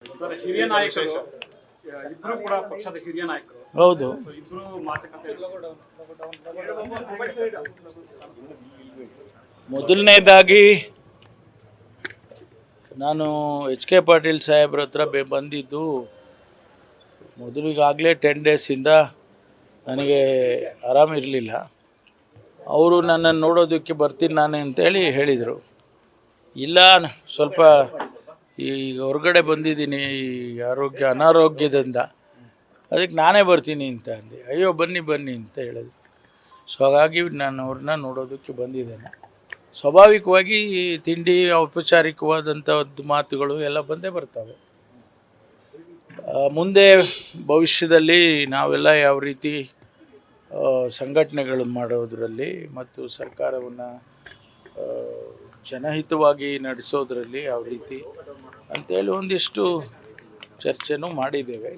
Sir, ಹಿರಿಯ ನಾಯಕರು ಇಬ್ರು ಕೂಡ ಪಕ್ಷದ ಹಿರಿಯ ನಾಯಕರು. ಹೌದು. ಇಬ್ರು ಮಾತುಕತೆ. ಮೊದಲನೇದಾಗಿ ನಾನು HK ಪಾಟೀಲ್ ಸಾಹೇಬ್ರ ಹತ್ರ ಬಂದಿದ್ದು ಮೊದಲಿಗಾಗಲೇ 10 ಡೇಸಿಂದ ನನಗೆ ಆರಾಮಿರಲಿಲ್ಲ. ಅವರು ನನ್ನನ್ನು ನೋಡೋದಕ್ಕೆ ಬರ್ತೀನಿ ನಾನು ಅಂತೇಳಿ ಹೇಳಿದರು. ಇಲ್ಲ, ಸ್ವಲ್ಪ ಈಗ ಹೊರಗಡೆ ಬಂದಿದ್ದೀನಿ ಅನಾರೋಗ್ಯದಿಂದ, ಅದಕ್ಕೆ ನಾನೇ ಬರ್ತೀನಿ ಅಂತ ಅಂದೆ. ಅಯ್ಯೋ ಬನ್ನಿ ಅಂತ ಹೇಳಿದ್ರು. ಸೊ ಹಾಗಾಗಿ ನಾನು ಅವ್ರನ್ನ ನೋಡೋದಕ್ಕೆ ಬಂದಿದ್ದೇನೆ. ಸ್ವಾಭಾವಿಕವಾಗಿ ತಿಂಡಿ ಔಪಚಾರಿಕವಾದಂಥದ್ದು ಮಾತುಗಳು ಎಲ್ಲ ಬಂದೇ ಬರ್ತವೆ. ಮುಂದೆ ಭವಿಷ್ಯದಲ್ಲಿ ನಾವೆಲ್ಲ ಯಾವ ರೀತಿ ಸಂಘಟನೆಗಳು ಮಾಡೋದರಲ್ಲಿ ಮತ್ತು ಸರ್ಕಾರವನ್ನು ಜನಹಿತವಾಗಿ ನಡೆಸೋದ್ರಲ್ಲಿ ಯಾವ ರೀತಿ ಅಂತೇಳಿ ಒಂದಿಷ್ಟು ಚರ್ಚೆನೂ ಮಾಡಿದ್ದೇವೆ.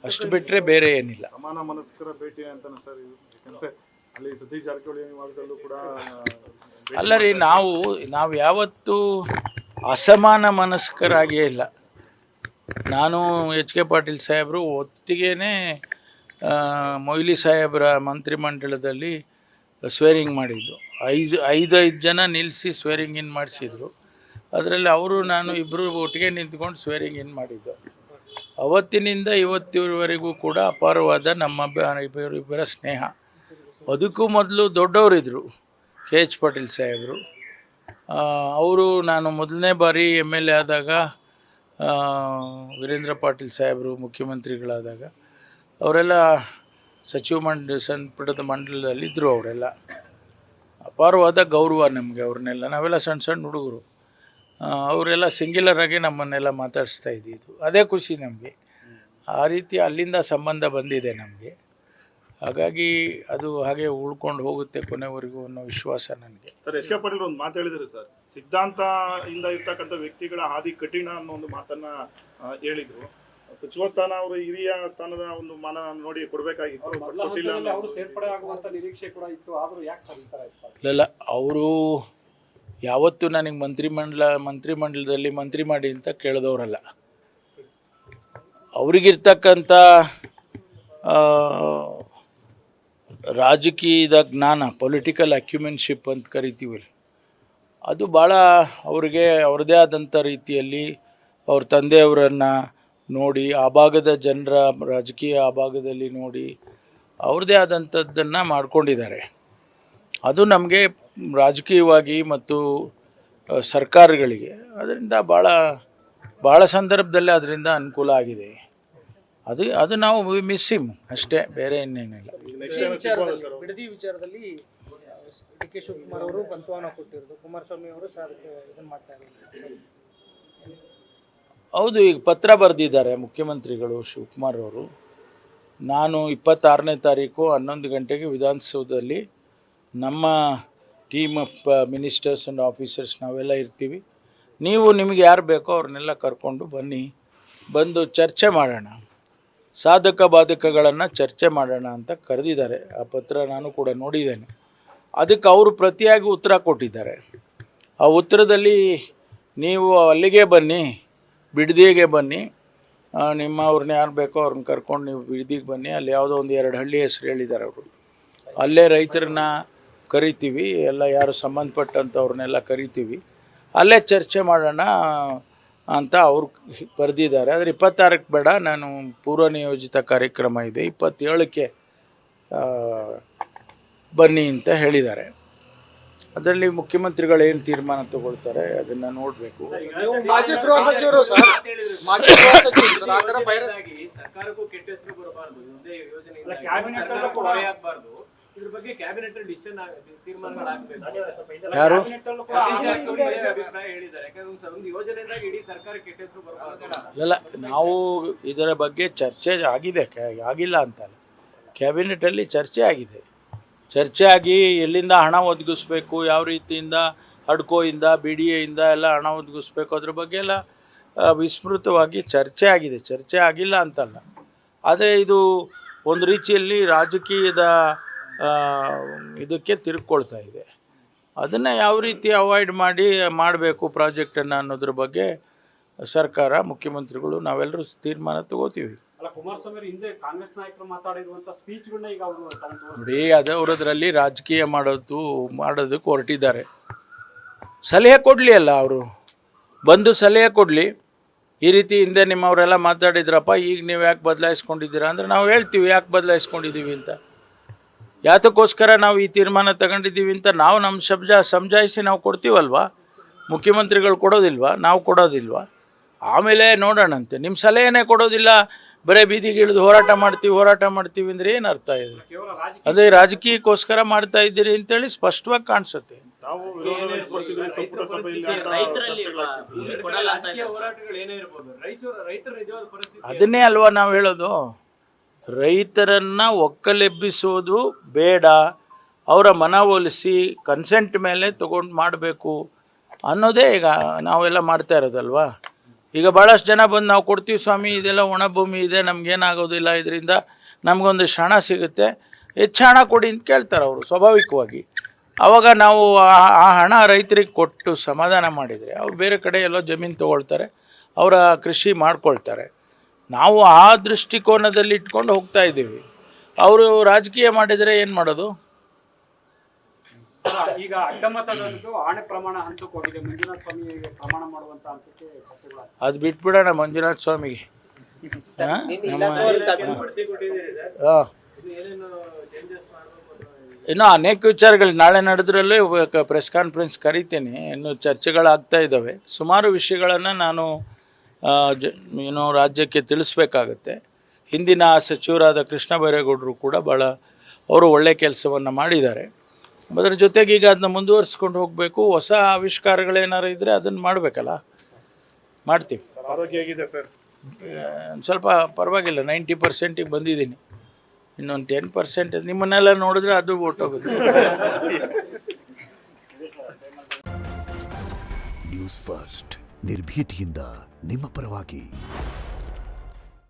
ಅಷ್ಟು ಬಿಟ್ಟರೆ ಬೇರೆ ಏನಿಲ್ಲ. ಸಮಾನ ಮನಸ್ಕರ ಭೇಟಿ ಅಂತ ಸರ್, ಯಾಕಂದರೆ ಅಲ್ಲಿ ಸತೀಶ್ ಜಾರಕಿಹೊಳಿ ನಿವಾಸದಲ್ಲೂ ಕೂಡ ಅಲ್ಲ ರೀ, ನಾವು ಯಾವತ್ತೂ ಅಸಮಾನ ಮನಸ್ಕರಾಗಿಯೇ ಇಲ್ಲ. ನಾನು HK ಪಾಟೀಲ್ ಸಾಹೇಬರು ಒಟ್ಟಿಗೇ ಮೊಯ್ಲಿ ಸಾಹೇಬರ ಮಂತ್ರಿಮಂಡಲದಲ್ಲಿ ಸ್ವೇರಿಂಗ್ ಮಾಡಿದ್ದು. ಐದು ಜನ ನಿಲ್ಲಿಸಿ ಸ್ವೇರಿಂಗ್ ಇನ್ ಮಾಡಿಸಿದ್ರು. ಅದರಲ್ಲಿ ಅವರು ನಾನು ಇಬ್ಬರು ಒಟ್ಟಿಗೆ ನಿಂತ್ಕೊಂಡು ಸ್ವೇರಿಂಗ್ ಇನ್ ಮಾಡಿದ್ದು. ಅವತ್ತಿನಿಂದ ಇವತ್ತಿನವರೆಗೂ ಕೂಡ ಅಪಾರವಾದ ನಮ್ಮ ಇಬ್ಬರ ಸ್ನೇಹ. ಅದಕ್ಕೂ ಮೊದಲು ದೊಡ್ಡವರಿದ್ದರು, KH ಪಾಟೀಲ್ ಸಾಹೇಬರು. ಅವರು ನಾನು ಮೊದಲನೇ ಬಾರಿ MLA ಆದಾಗ, ವೀರೇಂದ್ರ ಪಾಟೀಲ್ ಸಾಹೇಬರು ಮುಖ್ಯಮಂತ್ರಿಗಳಾದಾಗ ಅವರೆಲ್ಲ ಸಂಪುಟದ ಮಂಡಲದಲ್ಲಿ ಇದ್ದರು. ಅವರೆಲ್ಲ ಅಪಾರವಾದ ಗೌರವ ನಮಗೆ. ಅವ್ರನ್ನೆಲ್ಲ ನಾವೆಲ್ಲ ಸಣ್ಣ ಹುಡುಗರು, ಅವರೆಲ್ಲ ಸಿಂಗ್ಯುಲರ್ ಆಗಿ ನಮ್ಮನ್ನೆಲ್ಲ ಮಾತಾಡಿಸ್ತಾ ಇದ್ದಿದ್ದು. ಅದೇ ಖುಷಿ ನಮಗೆ. ಆ ರೀತಿ ಅಲ್ಲಿಂದ ಸಂಬಂಧ ಬಂದಿದೆ ನಮಗೆ. ಹಾಗಾಗಿ ಅದು ಹಾಗೆ ಉಳ್ಕೊಂಡು ಹೋಗುತ್ತೆ ಕೊನೆವರೆಗೂ ಅನ್ನೋ ವಿಶ್ವಾಸ ನನಗೆ. ಸರ್, HK ಪಾಟೀಲ್ ಒಂದು ಮಾತು ಹೇಳಿದ್ರು ಸರ್, ಸಿದ್ಧಾಂತ ಇಂದ ಇರ್ತಕ್ಕಂಥ ವ್ಯಕ್ತಿಗಳ ಹಾದಿ ಕಠಿಣ ಅನ್ನೋ ಒಂದು ಮಾತನ್ನ ಹೇಳಿದ್ರು. ಸಚಿವ ಸ್ಥಾನ ಅವರು ಹಿರಿಯ ಸ್ಥಾನದ ಒಂದು ಮಾನ ನೋಡಿ ಕೊಡಬೇಕಾಗಿತ್ತು. ಇಲ್ಲ, ಅವರು ಯಾವತ್ತೂ ನನಗೆ ಮಂತ್ರಿಮಂಡಲದಲ್ಲಿ ಮಂತ್ರಿ ಮಾಡಿ ಅಂತ ಕೇಳಿದವರಲ್ಲ. ಅವರಿಗಿರ್ತಕ್ಕಂಥ ರಾಜಕೀಯದ ಜ್ಞಾನ, ಪೊಲಿಟಿಕಲ್ ಅಕ್ಯುಮೆನ್ಶಿಪ್ ಅಂತ ಕರಿತೀವಿ, ಅದು ಭಾಳ ಅವರಿಗೆ ಅವ್ರದ್ದೇ ಆದಂಥ ರೀತಿಯಲ್ಲಿ ಅವ್ರ ತಂದೆಯವರನ್ನು ನೋಡಿ, ಆ ಭಾಗದ ಜನರ ರಾಜಕೀಯ ಆ ಭಾಗದಲ್ಲಿ ನೋಡಿ ಅವ್ರದ್ದೇ ಆದಂಥದ್ದನ್ನು ಮಾಡ್ಕೊಂಡಿದ್ದಾರೆ. ಅದು ನಮಗೆ ರಾಜಕೀಯವಾಗಿ ಮತ್ತು ಸರ್ಕಾರಗಳಿಗೆ ಅದರಿಂದ ಭಾಳ ಸಂದರ್ಭದಲ್ಲಿ ಅದರಿಂದ ಅನುಕೂಲ ಆಗಿದೆ. ಅದು ನಾವು ಮಿಸ್ ಹಿಮ್ ಅಷ್ಟೇ, ಬೇರೆ ಇನ್ನೇನಿಲ್ಲ. ಬಿಡದಿ ವಿಚಾರದಲ್ಲಿ DK ಶಿವಕುಮಾರ್ ಅವರು ಬಂತವಾನ ಕೊಟ್ಟಿರೋದು, ಕುಮಾರಸ್ವಾಮಿ ಅವರು ಇದನ್ನು ಮಾಡ್ತಾ ಇದ್ದಾರೆ. ಹೌದು, ಈಗ ಪತ್ರ ಬರೆದಿದ್ದಾರೆ ಮುಖ್ಯಮಂತ್ರಿಗಳು ಶಿವಕುಮಾರ್ ಅವರು. ನಾನು 26ನೇ ತಾರೀಕು 11 ಗಂಟೆಗೆ ವಿಧಾನಸೌಧದಲ್ಲಿ ನಮ್ಮ team of ministers and officers ನಾವೆಲ್ಲ ಇರ್ತೀವಿ. ನಿಮಗೆ ಯಾರು ಬೇಕೋ ಅವ್ರನ್ನೆಲ್ಲ ಕರ್ಕೊಂಡು ಬಂದು ಚರ್ಚೆ ಮಾಡೋಣ, ಸಾಧಕ ಬಾಧಕಗಳನ್ನು ಚರ್ಚೆ ಮಾಡೋಣ ಅಂತ ಕರೆದಿದ್ದಾರೆ. ಆ ಪತ್ರ ನಾನು ಕೂಡ ನೋಡಿದ್ದೇನೆ. ಅದಕ್ಕೆ ಅವರು ಪ್ರತಿಯಾಗಿ ಉತ್ತರ ಕೊಟ್ಟಿದ್ದಾರೆ. ಆ ಉತ್ತರದಲ್ಲಿ ನೀವು ಅಲ್ಲಿಗೆ ಬನ್ನಿ, ಬಿಡದಿಗೆ ಬನ್ನಿ, ಅವ್ರನ್ನ ಯಾರು ಬೇಕೋ ಅವ್ರನ್ನ ಕರ್ಕೊಂಡು ನೀವು ಬಿಡದಿಗೆ ಬನ್ನಿ, ಅಲ್ಲಿ ಯಾವುದೋ ಒಂದು 2 ಹಳ್ಳಿ ಹೆಸರು ಹೇಳಿದ್ದಾರೆ ಅವರು. ಅಲ್ಲೇ ರೈತರನ್ನ ಕರಿತೀವಿ, ಎಲ್ಲ ಯಾರು ಸಂಬಂಧಪಟ್ಟಂಥವ್ರನ್ನೆಲ್ಲ ಕರಿತೀವಿ, ಅಲ್ಲೇ ಚರ್ಚೆ ಮಾಡೋಣ ಅಂತ ಅವ್ರು ಬರೆದಿದ್ದಾರೆ. ಆದರೆ 26ಕ್ಕೆ ಬೇಡ, ನಾನು ಪೂರ್ವ ನಿಯೋಜಿತ ಕಾರ್ಯಕ್ರಮ ಇದೆ, 27ಕ್ಕೆ ಬನ್ನಿ ಅಂತ ಹೇಳಿದ್ದಾರೆ. ಅದರಲ್ಲಿ ಮುಖ್ಯಮಂತ್ರಿಗಳು ಏನು ತೀರ್ಮಾನ ತಗೊಳ್ತಾರೆ ಅದನ್ನು ನೋಡಬೇಕು. ಮಾಜಿ ಗೃಹ ಸಚಿವರು ಯಾರು ಇಲ್ಲ, ನಾವು ಇದರ ಬಗ್ಗೆ ಚರ್ಚೆ ಆಗಿದೆ, ಆಗಿಲ್ಲ ಅಂತಲ್ಲ. ಕ್ಯಾಬಿನೆಟಲ್ಲಿ ಚರ್ಚೆ ಆಗಿದೆ. ಚರ್ಚೆ ಆಗಿ ಎಲ್ಲಿಂದ ಹಣ ಒದಗಿಸ್ಬೇಕು, ಯಾವ ರೀತಿಯಿಂದ ಹಡ್ಕೋಯಿಂದ BDAಯಿಂದ ಎಲ್ಲ ಹಣ ಒದಗಿಸ್ಬೇಕು, ಅದ್ರ ಬಗ್ಗೆ ಎಲ್ಲ ವಿಸ್ತೃತವಾಗಿ ಚರ್ಚೆ ಆಗಿದೆ. ಚರ್ಚೆ ಆಗಿಲ್ಲ ಅಂತಲ್ಲ. ಆದರೆ ಇದು ಒಂದು ರೀತಿಯಲ್ಲಿ ರಾಜಕೀಯದ ಇದಕ್ಕೆ ತಿರುಗಿಕೊಳ್ತಾ ಇದೆ. ಅದನ್ನು ಯಾವ ರೀತಿ ಅವಾಯ್ಡ್ ಮಾಡಬೇಕು ಪ್ರಾಜೆಕ್ಟನ್ನು ಅನ್ನೋದ್ರ ಬಗ್ಗೆ ಸರ್ಕಾರ, ಮುಖ್ಯಮಂತ್ರಿಗಳು ನಾವೆಲ್ಲರೂ ತೀರ್ಮಾನ ತಗೋತೀವಿ. ಅಲ್ಲ, ಕುಮಾರಸ್ವಾಮಿ ಅವರು ಹಿಂದೆ ಕಾಂಗ್ರೆಸ್ ನಾಯಕರು ಮಾತಾಡಿರುವಂತ ಸ್ಪೀಚ್ಗಳನ್ನ ಈಗ ಅವರು ನೋಡಿ, ಅದು ಅವರದ್ರಲ್ಲಿ ರಾಜಕೀಯ ಮಾಡೋದಕ್ಕೆ ಹೊರಟಿದ್ದಾರೆ. ಸಲಹೆ ಕೊಡಲಿ ಅಲ್ಲ, ಅವರು ಬಂದು ಸಲಹೆ ಕೊಡಲಿ. ಈ ರೀತಿ ಹಿಂದೆ ನಿಮ್ಮವರೆಲ್ಲ ಮಾತಾಡಿದ್ರಪ್ಪ, ಈಗ ನೀವು ಯಾಕೆ ಬದಲಾಯಿಸ್ಕೊಂಡಿದ್ದೀರಾ ಅಂದರೆ ನಾವು ಹೇಳ್ತೀವಿ ಯಾಕೆ ಬದಲಾಯಿಸ್ಕೊಂಡಿದ್ದೀವಿ ಅಂತ, ಯಾತಕ್ಕೋಸ್ಕರ ನಾವು ಈ ತೀರ್ಮಾನ ತಗೊಂಡಿದ್ದೀವಿ ಅಂತ ನಾವು ನಮ್ಮ ಸಮಜಾಯಿಸಿ ನಾವು ಕೊಡ್ತೀವಲ್ವ. ಮುಖ್ಯಮಂತ್ರಿಗಳು ಕೊಡೋದಿಲ್ವಾ, ನಾವು ಕೊಡೋದಿಲ್ವಾ? ಆಮೇಲೆ ನೋಡೋಣಂತೆ. ನಿಮ್ಮ ಸಲಹೆನೇ ಕೊಡೋದಿಲ್ಲ, ಬರೀ ಬೀದಿಗೆ ಇಳಿದು ಹೋರಾಟ ಮಾಡ್ತೀವಿ ಅಂದರೆ ಏನು ಅರ್ಥ ಇದೆ? ಅದೇ ರಾಜಕೀಯಕ್ಕೋಸ್ಕರ ಮಾಡ್ತಾ ಇದ್ದೀರಿ ಅಂತೇಳಿ ಸ್ಪಷ್ಟವಾಗಿ ಕಾಣಿಸುತ್ತೆ. ನಾವು ವಿರೋಧ ವ್ಯಕ್ತಪಡಿಸಿದ್ರೆ ಸಂಪುಟ ಸಭೆಯಲ್ಲಿ ಅದನ್ನೇ ಅಲ್ವಾ ನಾವು ಹೇಳೋದು. ರೈತರನ್ನು ಒಕ್ಕಲೆಬ್ಬಿಸೋದು ಬೇಡ, ಅವರ ಮನವೊಲಿಸಿ ಕನ್ಸೆಂಟ್ ಮೇಲೆ ತಗೊಂಡು ಮಾಡಬೇಕು ಅನ್ನೋದೇ ಈಗ ನಾವೆಲ್ಲ ಮಾಡ್ತಾ ಇರೋದಲ್ವಾ. ಈಗ ಭಾಳಷ್ಟು ಜನ ಬಂದು ನಾವು ಕೊಡ್ತೀವಿ ಸ್ವಾಮಿ, ಇದೆಲ್ಲ ಒಣಭೂಮಿ ಇದೆ, ನಮಗೇನಾಗೋದಿಲ್ಲ, ಇದರಿಂದ ನಮಗೊಂದಿಷ್ಟು ಹಣ ಸಿಗುತ್ತೆ, ಹೆಚ್ಚು ಹಣ ಕೊಡಿ ಅಂತ ಕೇಳ್ತಾರೆ ಅವರು ಸ್ವಾಭಾವಿಕವಾಗಿ. ಆವಾಗ ನಾವು ಆ ಹಣ ರೈತರಿಗೆ ಕೊಟ್ಟು ಸಮಾಧಾನ ಮಾಡಿದರೆ ಅವ್ರು ಬೇರೆ ಕಡೆ ಎಲ್ಲೋ ಜಮೀನು ತೊಗೊಳ್ತಾರೆ, ಅವರ ಕೃಷಿ ಮಾಡ್ಕೊಳ್ತಾರೆ. ನಾವು ಆ ದೃಷ್ಟಿಕೋನದಲ್ಲಿ ಇಟ್ಕೊಂಡು ಹೋಗ್ತಾ ಇದ್ದೀವಿ. ಅವರು ರಾಜಕೀಯ ಮಾಡಿದರೆ ಏನು ಮಾಡೋದು? ಈಗ ಅಡ್ಡಮತದಂತೂ ಆಣೆ ಪ್ರಮಾಣ ಹಂತಕ್ಕೆ ಹೋಗಿದೆ. ಮಂಜುನಾಥ ಸ್ವಾಮಿ ಪ್ರಮಾಣ ಮಾಡುವಂತ ಹಂತಕ್ಕೆ ಚರ್ಚೆಗಳು. ಅದು ಬಿಟ್ಬಿಡೋಣ ಮಂಜುನಾಥ ಸ್ವಾಮಿಗೆ. ಇನ್ನೂ ಅನೇಕ ವಿಚಾರಗಳು ನಾಳೆ ನಡೆದ್ರಲ್ಲೇ ಪ್ರೆಸ್ ಕಾನ್ಫರೆನ್ಸ್ ಕರಿತೀನಿ. ಇನ್ನು ಚರ್ಚೆಗಳಾಗ್ತಾ ಇದ್ದಾವೆ. ಸುಮಾರು ವಿಷಯಗಳನ್ನು ನಾನು ರಾಜ್ಯಕ್ಕೆ ತಿಳಿಸ್ಬೇಕಾಗತ್ತೆ. ಹಿಂದಿನ ಸಚಿವರಾದ ಕೃಷ್ಣ ಬೈರೇಗೌಡರು ಕೂಡ ಭಾಳ ಅವರು ಒಳ್ಳೆಯ ಕೆಲಸವನ್ನು ಮಾಡಿದ್ದಾರೆ. ಅದರ ಜೊತೆಗೆ ಈಗ ಅದನ್ನ ಮುಂದುವರಿಸ್ಕೊಂಡು ಹೋಗಬೇಕು. ಹೊಸ ಆವಿಷ್ಕಾರಗಳೇನಾರು ಇದ್ದರೆ ಅದನ್ನು ಮಾಡಬೇಕಲ್ಲ, ಮಾಡ್ತೀವಿ. ಆರೋಗ್ಯ ಹೇಗಿದೆ ಸರ್? ಸ್ವಲ್ಪ ಪರವಾಗಿಲ್ಲ, 90% ಬಂದಿದ್ದೀನಿ. ಇನ್ನೊಂದು 10% ನಿಮ್ಮನ್ನೆಲ್ಲ ನೋಡಿದ್ರೆ ಅದು ಹೊಟ್ಟೋಗುತ್ತೆ. ನ್ಯೂಸ್ ಫಸ್ಟ್ ನಿರ್ಭೀತಿಯಿಂದ ನಿಮ್ಮ ಪರವಾಗಿ.